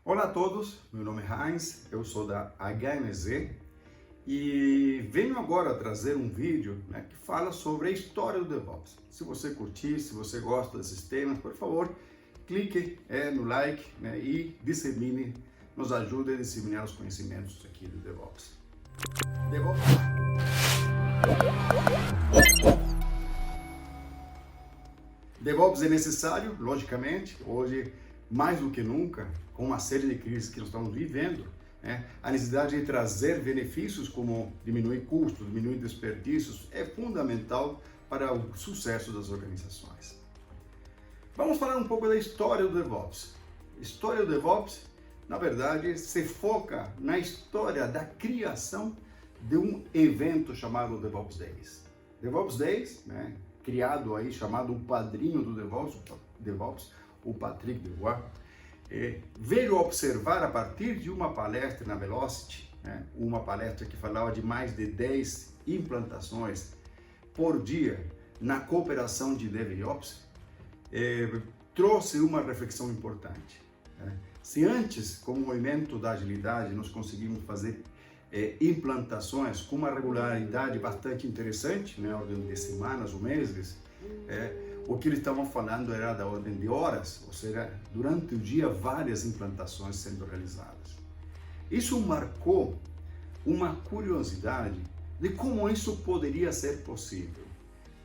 Olá a todos, meu nome é Heinz, eu sou da HMZ e venho agora trazer um vídeo que fala sobre a história do DevOps. Se você curtir, se você gosta desses temas, por favor, clique no like e dissemine, nos ajude a disseminar os conhecimentos aqui do DevOps. DevOps é necessário, logicamente, hoje mais do que nunca, com uma série de crises que nós estamos vivendo, a necessidade de trazer benefícios como diminuir custos, diminuir desperdícios, é fundamental para o sucesso das organizações. Vamos falar um pouco da história do DevOps. A história do DevOps, na verdade, se foca na história da criação de um evento chamado DevOps Days. DevOps Days, criado aí, chamado o padrinho do DevOps, o Patrick Debois, veio observar a partir de uma palestra na Velocity, uma palestra que falava de mais de 10 implantações por dia na cooperação de DevOps, trouxe uma reflexão importante. Se antes, com o movimento da agilidade, nós conseguimos fazer implantações com uma regularidade bastante interessante, na ordem de semanas ou meses, o que eles estavam falando era da ordem de horas, ou seja, durante o dia várias implantações sendo realizadas. Isso marcou uma curiosidade de como isso poderia ser possível.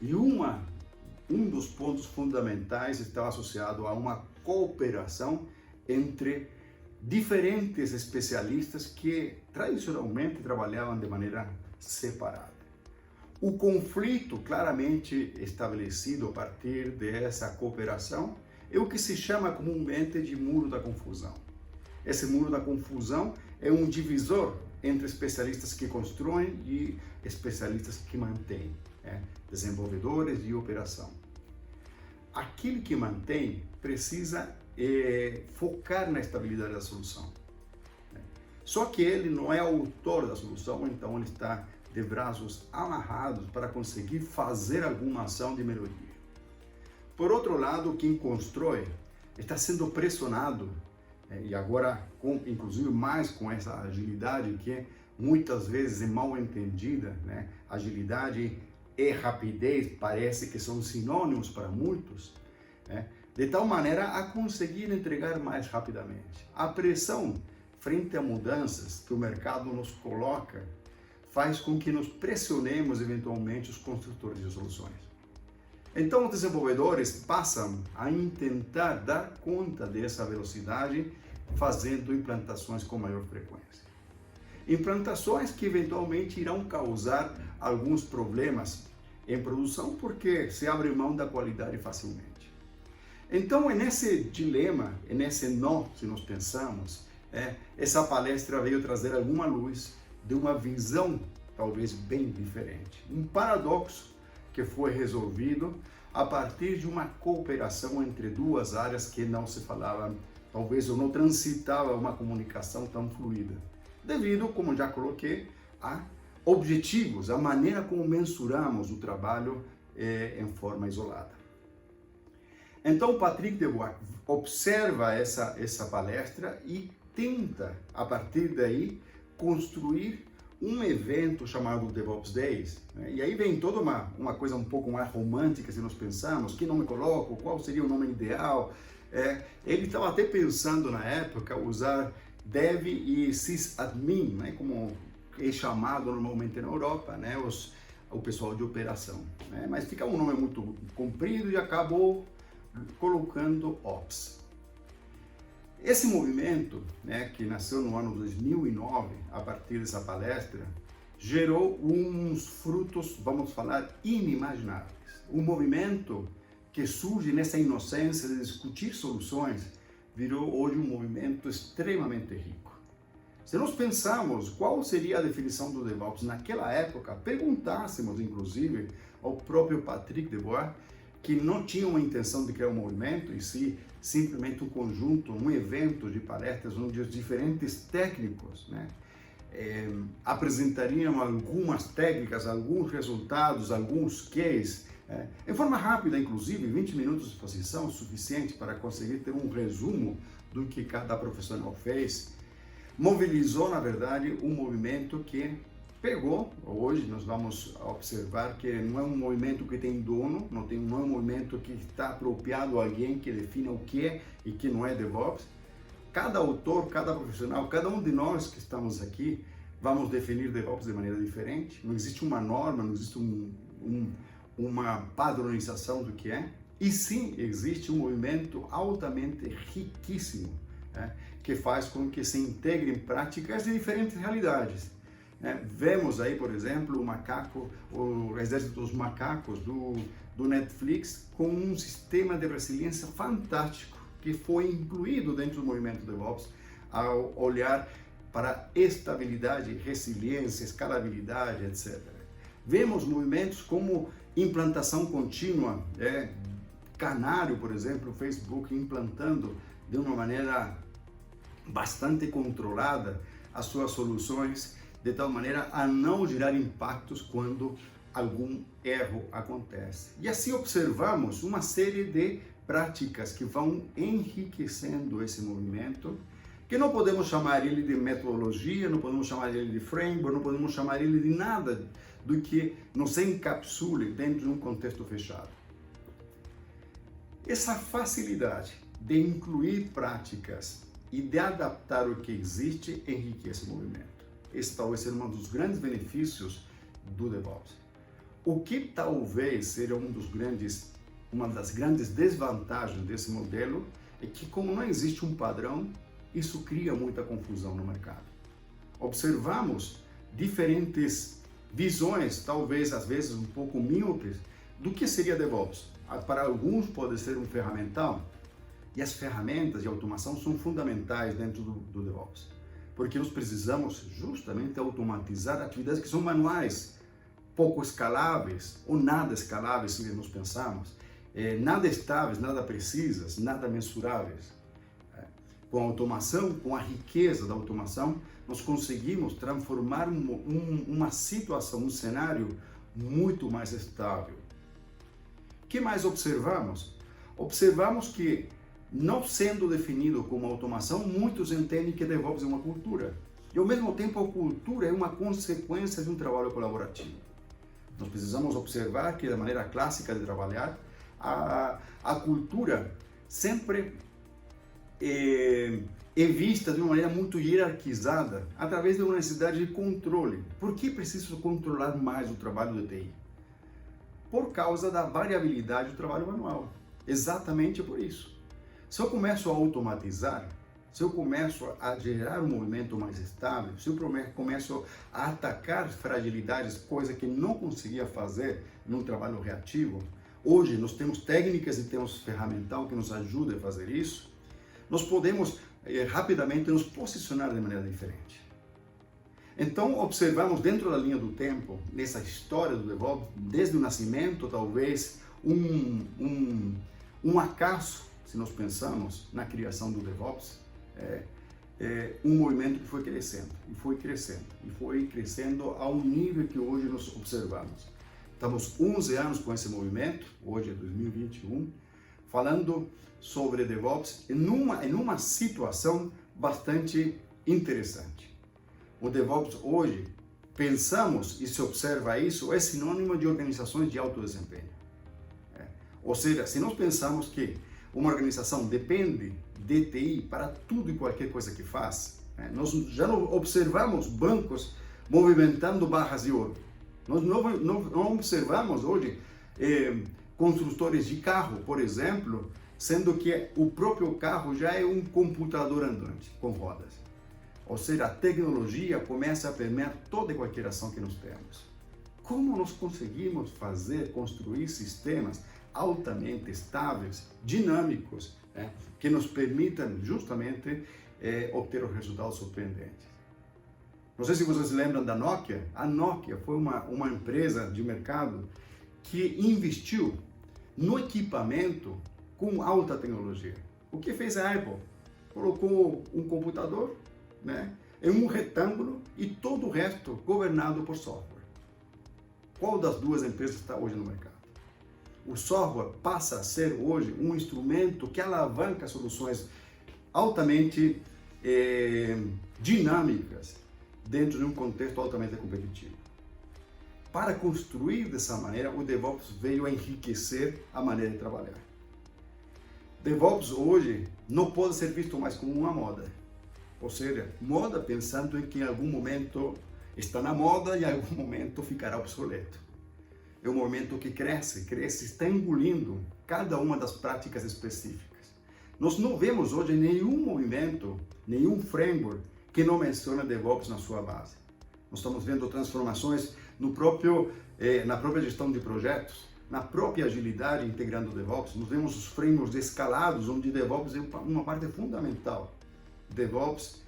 E um dos pontos fundamentais estava associado a uma cooperação entre diferentes especialistas que tradicionalmente trabalhavam de maneira separada. O conflito claramente estabelecido a partir dessa cooperação é o que se chama comumente de muro da confusão. Esse muro da confusão é um divisor entre especialistas que constroem e especialistas que mantêm, desenvolvedores de operação. Aquele que mantém precisa focar na estabilidade da solução. Só que ele não é autor da solução, então ele está de braços amarrados para conseguir fazer alguma ação de melhoria. Por outro lado, quem constrói está sendo pressionado, e agora inclusive mais com essa agilidade que muitas vezes é mal entendida, agilidade e rapidez parece que são sinônimos para muitos, de tal maneira a conseguir entregar mais rapidamente. A pressão frente a mudanças que o mercado nos coloca faz com que nos pressionemos eventualmente os construtores de soluções. Então os desenvolvedores passam a tentar dar conta dessa velocidade fazendo implantações com maior frequência. Implantações que eventualmente irão causar alguns problemas em produção porque se abre mão da qualidade facilmente. Então é nesse dilema, é nesse nó, se nós pensamos, essa palestra veio trazer alguma luz de uma visão talvez bem diferente. Um paradoxo que foi resolvido a partir de uma cooperação entre duas áreas que não se falavam, talvez ou não transitava uma comunicação tão fluida, devido, como já coloquei, a objetivos, a maneira como mensuramos o trabalho em forma isolada. Então, Patrick Debois observa essa palestra e tenta, a partir daí, construir um evento chamado DevOps Days, e aí vem toda uma coisa um pouco mais romântica, se nós pensamos, que nome coloco, qual seria o nome ideal. Ele estava até pensando na época usar Dev e Sysadmin, como é chamado normalmente na Europa, o pessoal de operação. Mas fica um nome muito comprido e acabou colocando Ops. Esse movimento, que nasceu no ano 2009, a partir dessa palestra, gerou uns frutos, vamos falar, inimagináveis. Um movimento que surge nessa inocência de discutir soluções, virou hoje um movimento extremamente rico. Se nós pensarmos qual seria a definição do DevOps naquela época, perguntássemos, inclusive, ao próprio Patrick Debois, que não tinha uma intenção de criar um movimento, e sim simplesmente um conjunto, um evento de palestras onde os diferentes técnicos apresentariam algumas técnicas, alguns resultados, alguns cases, em forma rápida, inclusive, 20 minutos de exposição suficiente para conseguir ter um resumo do que cada profissional fez, mobilizou, na verdade, um movimento que pegou. Hoje nós vamos observar que não é um movimento que tem dono, não é um movimento que está apropriado a alguém que defina o que é e que não é DevOps. Cada autor, cada profissional, cada um de nós que estamos aqui, vamos definir DevOps de maneira diferente. Não existe uma norma, não existe uma padronização do que é. E sim, existe um movimento altamente riquíssimo, né, que faz com que se integrem práticas de diferentes realidades. Vemos aí, por exemplo, o Exército dos Macacos do Netflix com um sistema de resiliência fantástico que foi incluído dentro do movimento DevOps ao olhar para estabilidade, resiliência, escalabilidade, etc. Vemos movimentos como implantação contínua, Canário, por exemplo, o Facebook implantando de uma maneira bastante controlada as suas soluções, de tal maneira a não gerar impactos quando algum erro acontece. E assim observamos uma série de práticas que vão enriquecendo esse movimento, que não podemos chamar ele de metodologia, não podemos chamar ele de framework, não podemos chamar ele de nada do que nos encapsule dentro de um contexto fechado. Essa facilidade de incluir práticas e de adaptar o que existe enriquece o movimento. Esse talvez seja um dos grandes benefícios do DevOps. O que talvez seja uma das grandes desvantagens desse modelo é que, como não existe um padrão, isso cria muita confusão no mercado. Observamos diferentes visões, talvez às vezes um pouco míopes, do que seria DevOps. Para alguns pode ser um ferramental, e as ferramentas de automação são fundamentais dentro do DevOps, porque nós precisamos justamente automatizar atividades que são manuais, pouco escaláveis ou nada escaláveis, se nós pensarmos, nada estáveis, nada precisas, nada mensuráveis. Com a automação, com a riqueza da automação, nós conseguimos transformar uma situação, um cenário muito mais estável. O que mais observamos? Observamos que, não sendo definido como automação, muitos entendem que DevOps é uma cultura. E ao mesmo tempo a cultura é uma consequência de um trabalho colaborativo. Nós precisamos observar que da maneira clássica de trabalhar, a cultura sempre é vista de uma maneira muito hierarquizada, através de uma necessidade de controle. Por que preciso controlar mais o trabalho de TI? Por causa da variabilidade do trabalho manual. Exatamente por isso. Se eu começo a automatizar, se eu começo a gerar um movimento mais estável, se eu começo a atacar fragilidades, coisa que não conseguia fazer num trabalho reativo, hoje nós temos técnicas e temos ferramental que nos ajuda a fazer isso, nós podemos rapidamente nos posicionar de maneira diferente. Então, observamos dentro da linha do tempo, nessa história do DevOps, desde o nascimento, talvez, um acaso, se nós pensamos na criação do DevOps, um movimento que foi crescendo, e foi crescendo ao nível que hoje nós observamos. Estamos 11 anos com esse movimento, hoje é 2021, falando sobre DevOps em uma situação bastante interessante. O DevOps hoje, pensamos e se observa isso, é sinônimo de organizações de alto desempenho. Ou seja, se nós pensamos que uma organização depende de TI para tudo e qualquer coisa que faz, nós já não observamos bancos movimentando barras de ouro. Nós não observamos hoje construtores de carro, por exemplo, sendo que o próprio carro já é um computador andante com rodas. Ou seja, a tecnologia começa a permear toda e qualquer ação que nós temos. Como nós conseguimos construir sistemas altamente estáveis, dinâmicos, que nos permitam justamente obter os resultados surpreendentes? Não sei se vocês se lembram da Nokia. A Nokia foi uma empresa de mercado que investiu no equipamento com alta tecnologia. O que fez a Apple? Colocou um computador, em um retângulo e todo o resto governado por software. Qual das duas empresas está hoje no mercado? O software passa a ser hoje um instrumento que alavanca soluções altamente dinâmicas dentro de um contexto altamente competitivo. Para construir dessa maneira, o DevOps veio a enriquecer a maneira de trabalhar. DevOps hoje não pode ser visto mais como uma moda. Ou seja, moda pensando em que em algum momento está na moda e em algum momento ficará obsoleto. É um movimento que cresce, está engolindo cada uma das práticas específicas. Nós não vemos hoje nenhum movimento, nenhum framework que não menciona DevOps na sua base. Nós estamos vendo transformações na própria gestão de projetos, na própria agilidade integrando o DevOps. Nós vemos os frameworks escalados, onde DevOps é uma parte fundamental. DevOps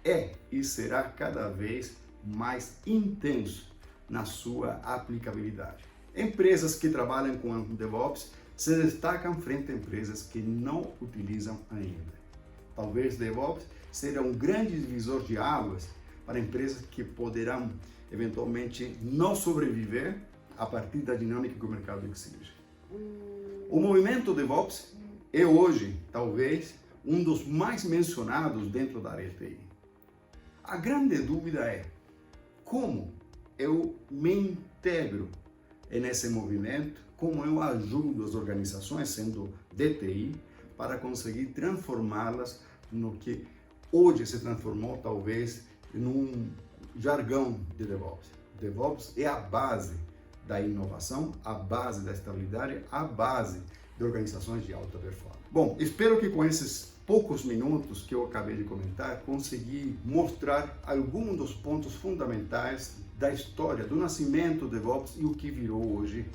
é e será cada vez mais intenso na sua aplicabilidade. Empresas que trabalham com DevOps se destacam frente a empresas que não utilizam ainda. Talvez DevOps seja um grande divisor de águas para empresas que poderão eventualmente não sobreviver a partir da dinâmica que o mercado exige. O movimento DevOps é hoje, talvez, um dos mais mencionados dentro da área de TI. A grande dúvida é como eu me integro nesse movimento, como eu ajudo as organizações, sendo DTI, para conseguir transformá-las no que hoje se transformou, talvez, num jargão de DevOps. DevOps é a base da inovação, a base da estabilidade, a base de organizações de alta performance. Bom, espero que com esses poucos minutos que eu acabei de comentar, consegui mostrar alguns dos pontos fundamentais da história do nascimento do DevOps e o que virou hoje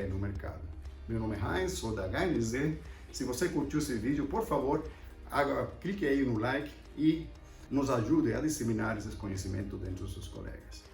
no mercado. Meu nome é Heinz, sou da HNZ. Se você curtiu esse vídeo, por favor, clique aí no like e nos ajude a disseminar esse conhecimento dentro dos seus colegas.